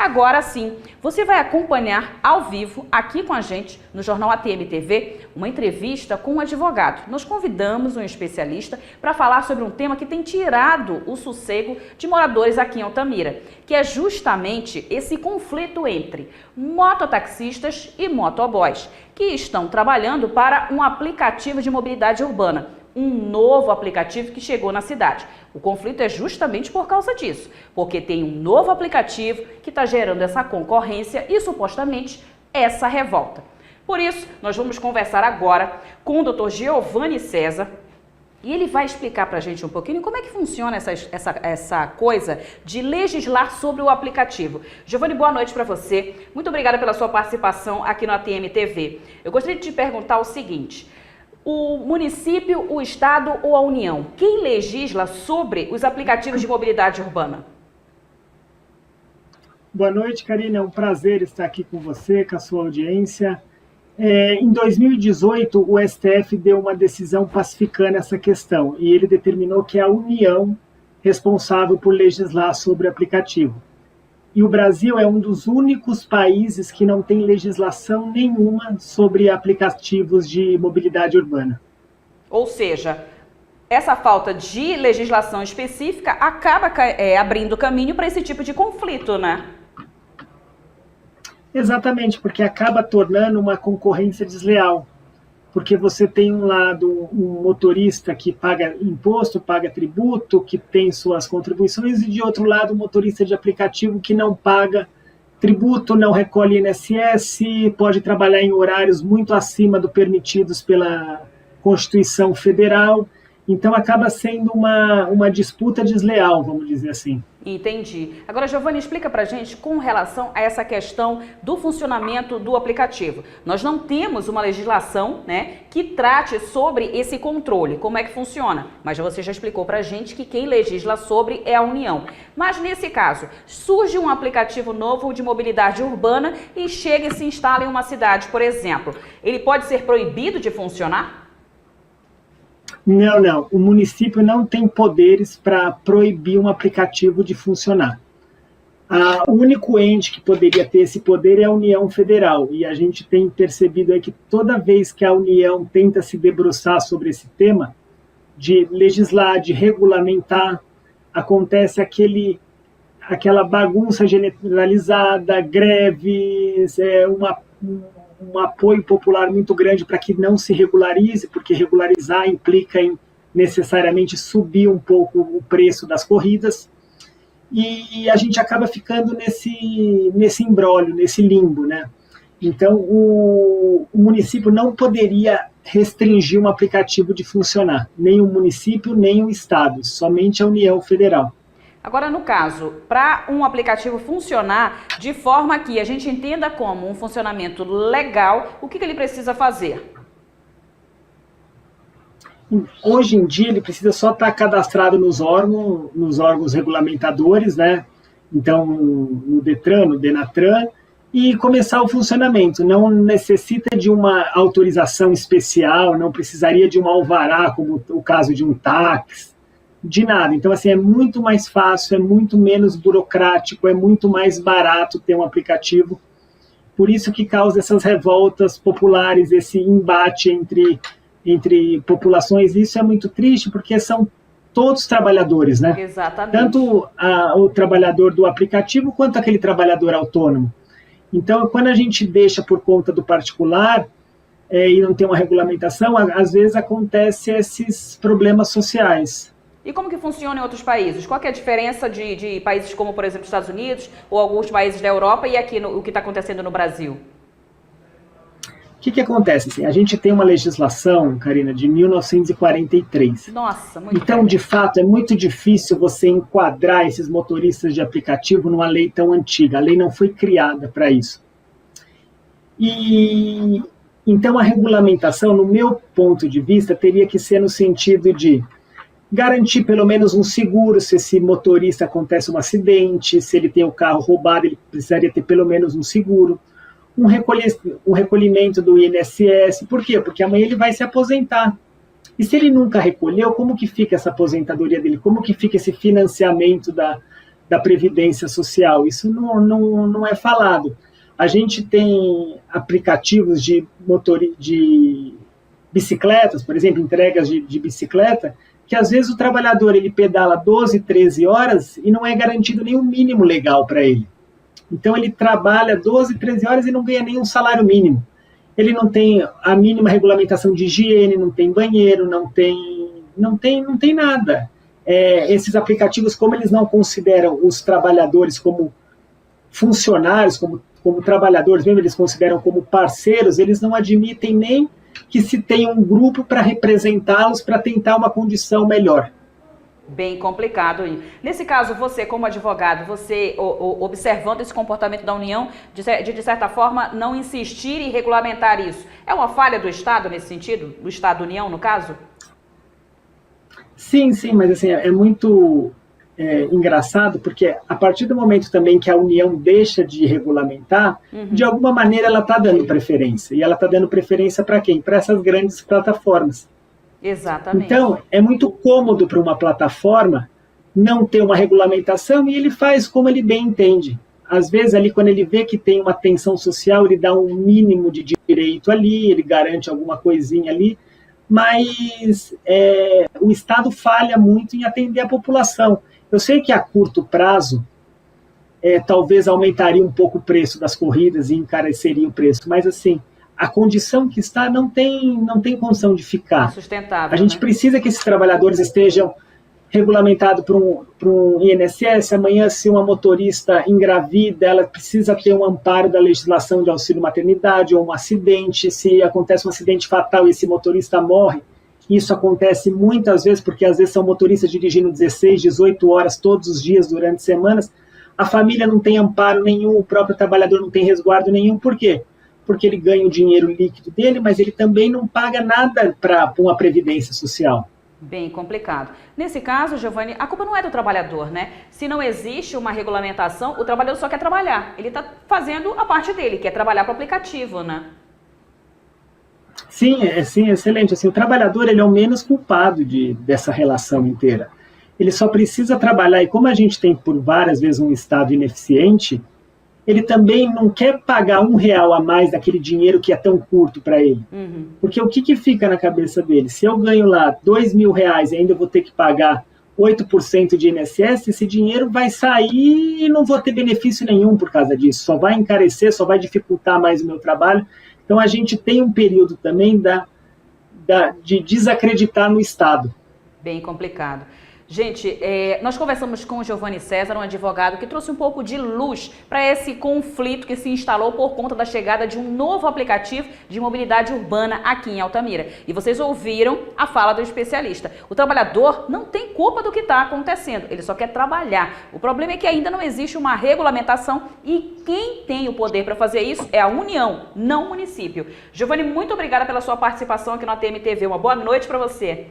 Agora sim, você vai acompanhar ao vivo, aqui com a gente, no Jornal ATM TV, uma entrevista com um advogado. Nós convidamos um especialista para falar sobre um tema que tem tirado o sossego de moradores aqui em Altamira, que é justamente esse conflito entre mototaxistas e motoboys, que estão trabalhando para um aplicativo de mobilidade urbana, um novo aplicativo que chegou na cidade. O conflito é justamente por causa disso, porque tem um novo aplicativo que está gerando essa concorrência e, supostamente, essa revolta. Por isso, nós vamos conversar agora com o Dr. Giovanni César, e ele vai explicar para a gente um pouquinho como é que funciona essa coisa de legislar sobre o aplicativo. Giovanni, boa noite para você. Muito obrigada pela sua participação aqui no ATM TV. Eu gostaria de te perguntar o seguinte: o município, o estado ou a União, quem legisla sobre os aplicativos de mobilidade urbana? Boa noite, Karina. É um prazer estar aqui com você, com a sua audiência. Em 2018, o STF deu uma decisão pacificando essa questão e ele determinou que é a União responsável por legislar sobre o aplicativo. E o Brasil é um dos únicos países que não tem legislação nenhuma sobre aplicativos de mobilidade urbana. Ou seja, essa falta de legislação específica acaba abrindo caminho para esse tipo de conflito, né? Exatamente, porque acaba tornando uma concorrência desleal. Porque você tem um lado um motorista que paga imposto, paga tributo, que tem suas contribuições, e de outro lado um motorista de aplicativo que não paga tributo, não recolhe INSS, pode trabalhar em horários muito acima do permitidos pela Constituição Federal. Então acaba sendo uma disputa desleal, vamos dizer assim. Entendi. Agora, Giovanni, explica pra gente com relação a essa questão do funcionamento do aplicativo. Nós não temos uma legislação, né, que trate sobre esse controle, como é que funciona. Mas você já explicou pra gente que quem legisla sobre é a União. Mas nesse caso, surge um aplicativo novo de mobilidade urbana e chega e se instala em uma cidade, por exemplo. Ele pode ser proibido de funcionar? Não. O município não tem poderes para proibir um aplicativo de funcionar. O único ente que poderia ter esse poder é a União Federal. E a gente tem percebido aí que toda vez que a União tenta se debruçar sobre esse tema, de legislar, de regulamentar, acontece aquela bagunça generalizada, greves, um apoio popular muito grande para que não se regularize, porque regularizar implica em necessariamente subir um pouco o preço das corridas, e a gente acaba ficando nesse imbróglio, nesse limbo, né? Então, o município não poderia restringir um aplicativo de funcionar, nem o município, nem o estado, somente a União Federal. Agora, no caso, para um aplicativo funcionar de forma que a gente entenda como um funcionamento legal, o que ele precisa fazer? Hoje em dia, ele precisa só estar cadastrado nos órgãos regulamentadores, né? Então, no Detran, no Denatran, e começar o funcionamento. Não necessita de uma autorização especial, não precisaria de um alvará, como o caso de um táxi, de nada. Então, assim, é muito mais fácil, é muito menos burocrático, é muito mais barato ter um aplicativo. Por isso que causa essas revoltas populares, esse embate entre populações. Isso é muito triste, porque são todos trabalhadores, né? Exatamente. Tanto o trabalhador do aplicativo, quanto aquele trabalhador autônomo. Então, quando a gente deixa por conta do particular e não tem uma regulamentação, às vezes acontecem esses problemas sociais. E como que funciona em outros países? Qual que é a diferença de países como, por exemplo, Estados Unidos ou alguns países da Europa e aqui o que está acontecendo no Brasil? O que acontece? Assim, a gente tem uma legislação, Karina, de 1943. Nossa, muito Então, velho. de fato, é muito difícil você enquadrar esses motoristas de aplicativo numa lei tão antiga. A lei não foi criada para isso. E então a regulamentação, no meu ponto de vista, teria que ser no sentido de garantir pelo menos um seguro se esse motorista acontece um acidente, se ele tem o carro roubado, ele precisaria ter pelo menos um seguro, um recolhimento do INSS. Por quê? Porque amanhã ele vai se aposentar. E se ele nunca recolheu, como que fica essa aposentadoria dele? Como que fica esse financiamento da Previdência Social. Isso não é falado. A gente tem aplicativos de bicicletas, por exemplo, entregas de bicicleta, que às vezes o trabalhador ele pedala 12, 13 horas e não é garantido nenhum mínimo legal para ele. Então ele trabalha 12, 13 horas e não ganha nenhum salário mínimo. Ele não tem a mínima regulamentação de higiene, não tem banheiro, não tem nada. Esses aplicativos, como eles não consideram os trabalhadores como funcionários, como trabalhadores, mesmo eles consideram como parceiros, eles não admitem nem que se tenha um grupo para representá-los para tentar uma condição melhor. Bem complicado. Nesse caso, você como advogado, você observando esse comportamento da União, de certa forma, não insistir em regulamentar isso, é uma falha do Estado nesse sentido? Do Estado-União, no caso? Sim, mas assim, é muito engraçado, porque a partir do momento também que a União deixa de regulamentar, de alguma maneira ela está dando preferência. E ela está dando preferência para quem? Para essas grandes plataformas. Exatamente. Então, é muito cômodo para uma plataforma não ter uma regulamentação e ele faz como ele bem entende. Às vezes, ali, quando ele vê que tem uma tensão social, ele dá um mínimo de direito ali, ele garante alguma coisinha ali, mas o Estado falha muito em atender a população. Eu sei que a curto prazo, talvez aumentaria um pouco o preço das corridas e encareceria o preço, mas assim, a condição que está não tem condição de ficar. Sustentável, a gente precisa que esses trabalhadores estejam regulamentados para um INSS. Amanhã, se uma motorista engravida, ela precisa ter um amparo da legislação de auxílio maternidade ou um acidente. Se acontece um acidente fatal e esse motorista morre, isso acontece muitas vezes, porque às vezes são motoristas dirigindo 16, 18 horas todos os dias durante semanas. A família não tem amparo nenhum, o próprio trabalhador não tem resguardo nenhum. Por quê? Porque ele ganha o dinheiro líquido dele, mas ele também não paga nada para uma previdência social. Bem complicado. Nesse caso, Giovanni, a culpa não é do trabalhador, né? Se não existe uma regulamentação, o trabalhador só quer trabalhar. Ele está fazendo a parte dele, que é trabalhar para o aplicativo, né? Sim, excelente. Assim, o trabalhador ele é o menos culpado dessa relação inteira. Ele só precisa trabalhar, e como a gente tem por várias vezes um Estado ineficiente, ele também não quer pagar R$1 a mais daquele dinheiro que é tão curto para ele. Porque o que fica na cabeça dele? Se eu ganho lá R$2.000 e ainda vou ter que pagar 8% de INSS, esse dinheiro vai sair e não vou ter benefício nenhum por causa disso. Só vai encarecer, só vai dificultar mais o meu trabalho. Então a gente tem um período também de desacreditar no Estado. Bem complicado. Gente, nós conversamos com o Giovanni César, um advogado que trouxe um pouco de luz para esse conflito que se instalou por conta da chegada de um novo aplicativo de mobilidade urbana aqui em Altamira. E vocês ouviram a fala do especialista. O trabalhador não tem culpa do que está acontecendo, ele só quer trabalhar. O problema é que ainda não existe uma regulamentação e quem tem o poder para fazer isso é a União, não o município. Giovanni, muito obrigada pela sua participação aqui no ATM TV. Uma boa noite para você.